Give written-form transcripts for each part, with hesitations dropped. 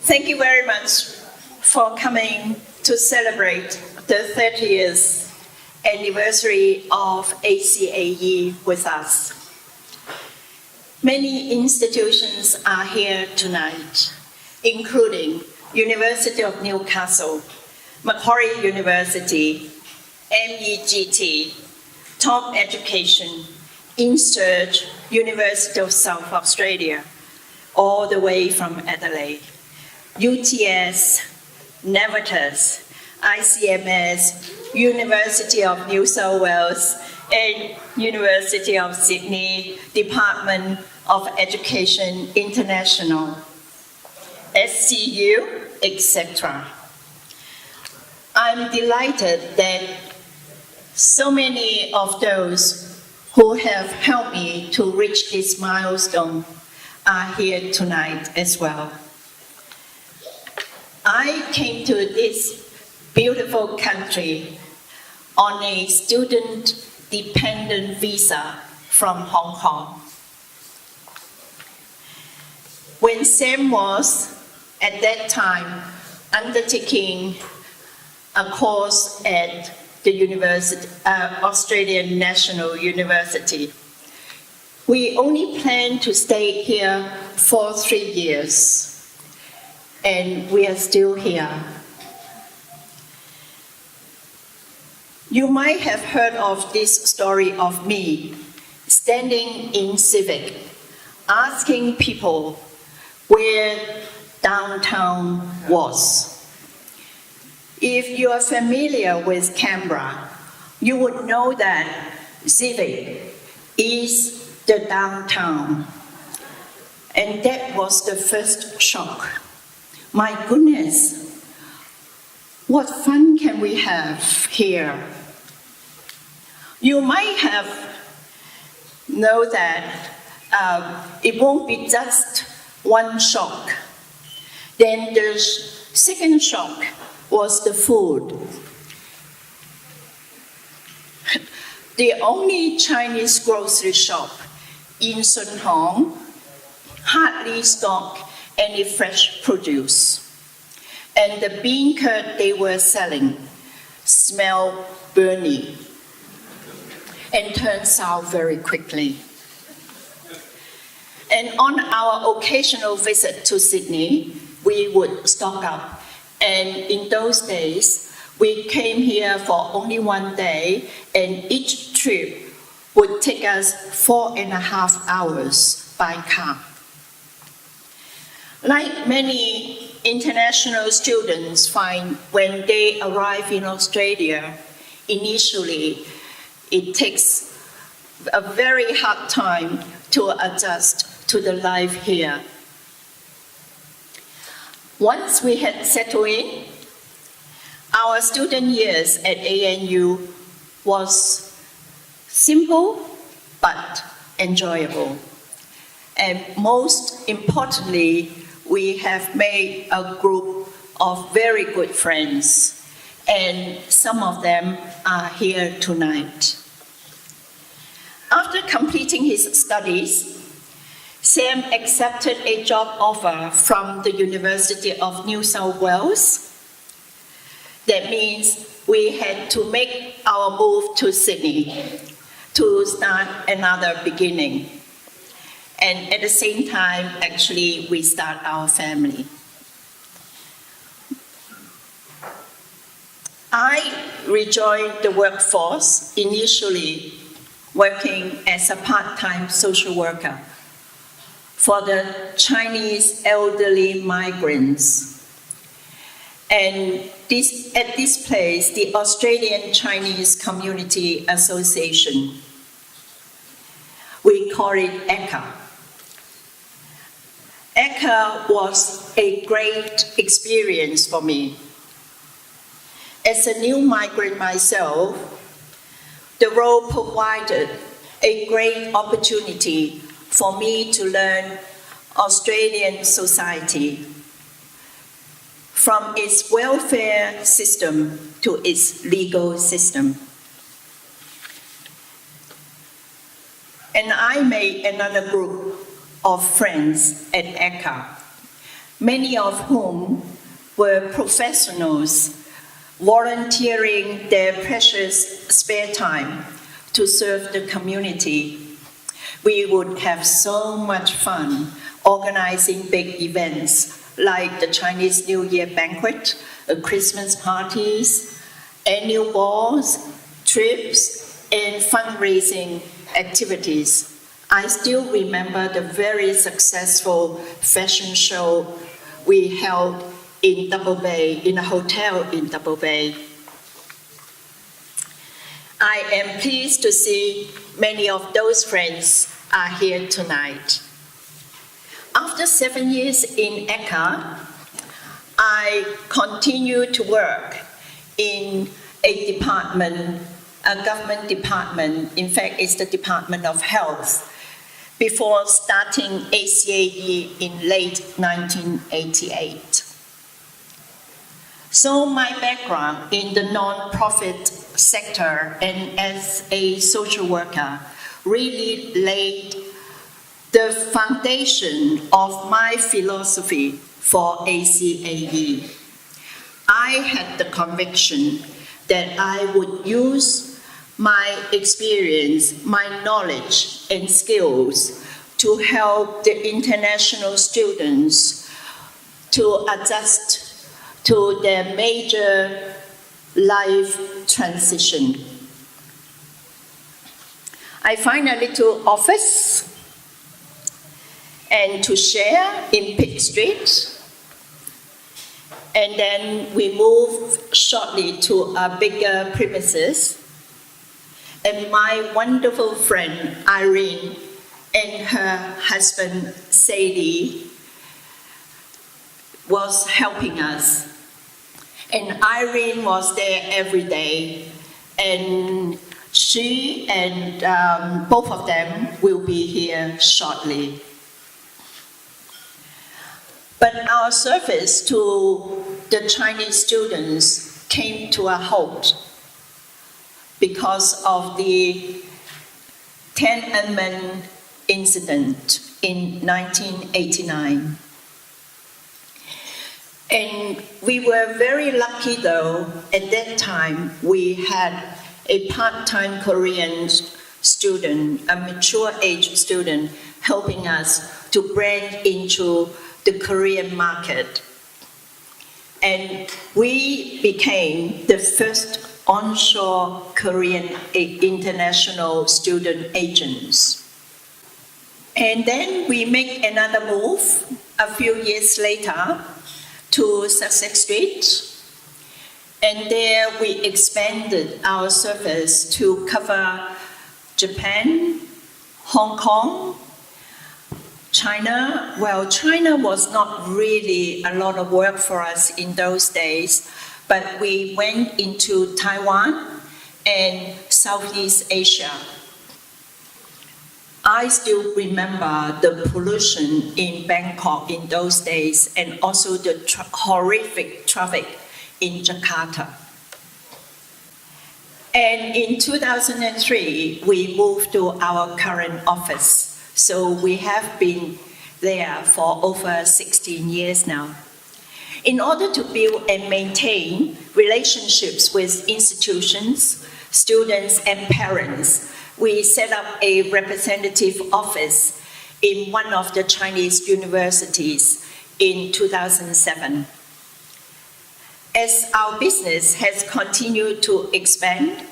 Thank you very much for coming to celebrate the 30th anniversary of ACAE with us. Many institutions are here tonight, including University of Newcastle, Macquarie University, MEGT, Top Education, InSurge, University of South Australia, all the way from Adelaide, UTS, Navitas, ICMS, University of New South Wales, and University of Sydney, Department of Education International, SCU, etc. I'm delighted that so many of those who have helped me to reach this milestone are here tonight as well. I came to this beautiful country on a student-dependent visa from Hong Kong. When Sam was, at that time, undertaking a course at the Australian National University, we only planned to stay here for 3 years, and we are still here. You might have heard of this story of me standing in Civic, asking people where downtown was. If you are familiar with Canberra, you would know that Civic is the downtown. And that was the first shock. My goodness, what fun can we have here? You might have known that it won't be just one shock. Then the second shock was the food. The only Chinese grocery shop in Sun Hong hardly stocked any fresh produce. And the bean curd they were selling smelled burny and turned sour very quickly. And on our occasional visit to Sydney, we would stock up. And in those days, we came here for only 1 day, and each trip would take us 4.5 hours by car. Like many international students find when they arrive in Australia, initially it takes a very hard time to adjust to the life here. Once we had settled in, our student years at ANU was simple but enjoyable. And most importantly, we have made a group of very good friends, and some of them are here tonight. After completing his studies, Sam accepted a job offer from the University of New South Wales. That means we had to make our move to Sydney to start another beginning. And at the same time, actually, we start our family. I rejoined the workforce, initially working as a part-time social worker for the Chinese elderly migrants. And at this place, the Australian Chinese Community Association, we call it ACAE. ACAE was a great experience for me. As a new migrant myself, the role provided a great opportunity for me to learn Australian society, from its welfare system to its legal system. And I made another group of friends at ACAE. many of whom were professionals volunteering their precious spare time to serve the community. We would have so much fun organizing big events like the Chinese New Year banquet, Christmas parties, annual balls, trips, and fundraising activities. I still remember the very successful fashion show we held in Double Bay, in a hotel in Double Bay. I am pleased to see many of those friends are here tonight. After 7 years in ACAE, I continue to work in a government department, in fact it's the Department of Health, before starting ACAE in late 1988. So my background in the non-profit sector and as a social worker really laid the foundation of my philosophy for ACAE. I had the conviction that I would use my experience, my knowledge and skills to help the international students to adjust to their major life transition. I find a little office and to share in Pitt Street. And then we moved shortly to a bigger premises. And my wonderful friend, Irene, and her husband, Sadie, was helping us. And Irene was there every day. And she and both of them will be here shortly. But our service to the Chinese students came to a halt because of the Tiananmen incident in 1989. And we were very lucky though, at that time we had a part-time Korean student, a mature age student, helping us to branch into the Korean market. And we became the first onshore Korean international student agents. And then we make another move a few years later to Sussex Street. And there we expanded our service to cover Japan, Hong Kong, China. Well, China was not really a lot of work for us in those days, but we went into Taiwan and Southeast Asia. I still remember the pollution in Bangkok in those days and also the horrific traffic in Jakarta. And in 2003, we moved to our current office. So we have been there for over 16 years now. In order to build and maintain relationships with institutions, students, and parents, we set up a representative office in one of the Chinese universities in 2007. As our business has continued to expand,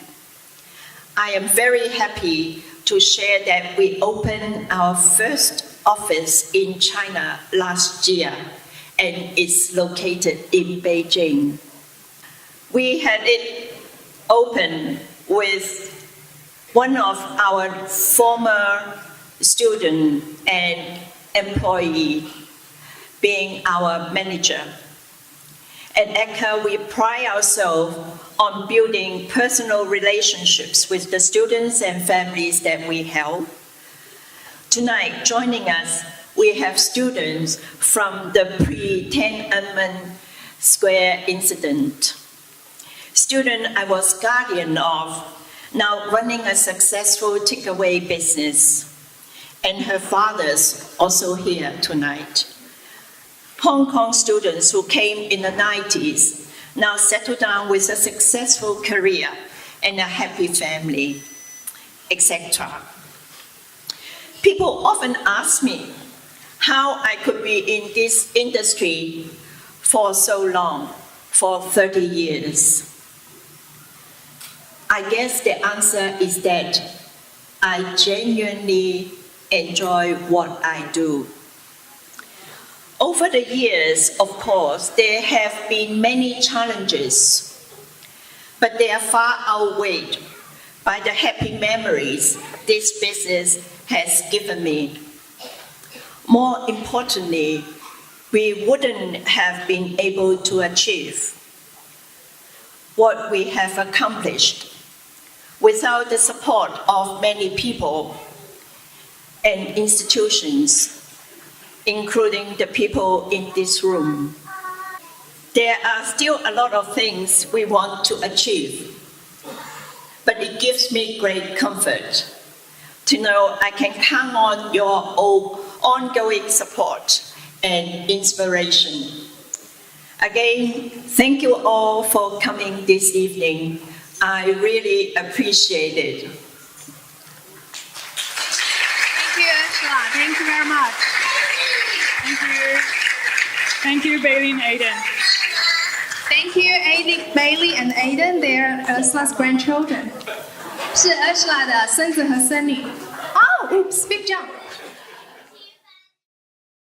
I am very happy to share that we opened our first office in China last year, and it's located in Beijing. We had it open with one of our former student and employee being our manager. At ACAE, we pride ourselves on building personal relationships with the students and families that we help. Tonight, joining us, we have students from the pre-Tiananmen Square incident. Student I was guardian of, now running a successful takeaway business, and her father's also here tonight. Hong Kong students who came in the 90s now settle down with a successful career and a happy family, etc. People often ask me how I could be in this industry for so long, for 30 years. I guess the answer is that I genuinely enjoy what I do. Over the years, of course, there have been many challenges, but they are far outweighed by the happy memories this business has given me. More importantly, we wouldn't have been able to achieve what we have accomplished without the support of many people and institutions, including the people in this room. There are still a lot of things we want to achieve, but it gives me great comfort to know I can count on your ongoing support and inspiration. Again, thank you all for coming this evening. I really appreciate it. Thank you, Ursula. Thank you very much. Thank you. Thank you, Bailey and Aiden. Thank you, Bailey and Aiden. They are Ursula's grandchildren. 是 Ursula 的孙子和孙女。Oh, oops, big jump.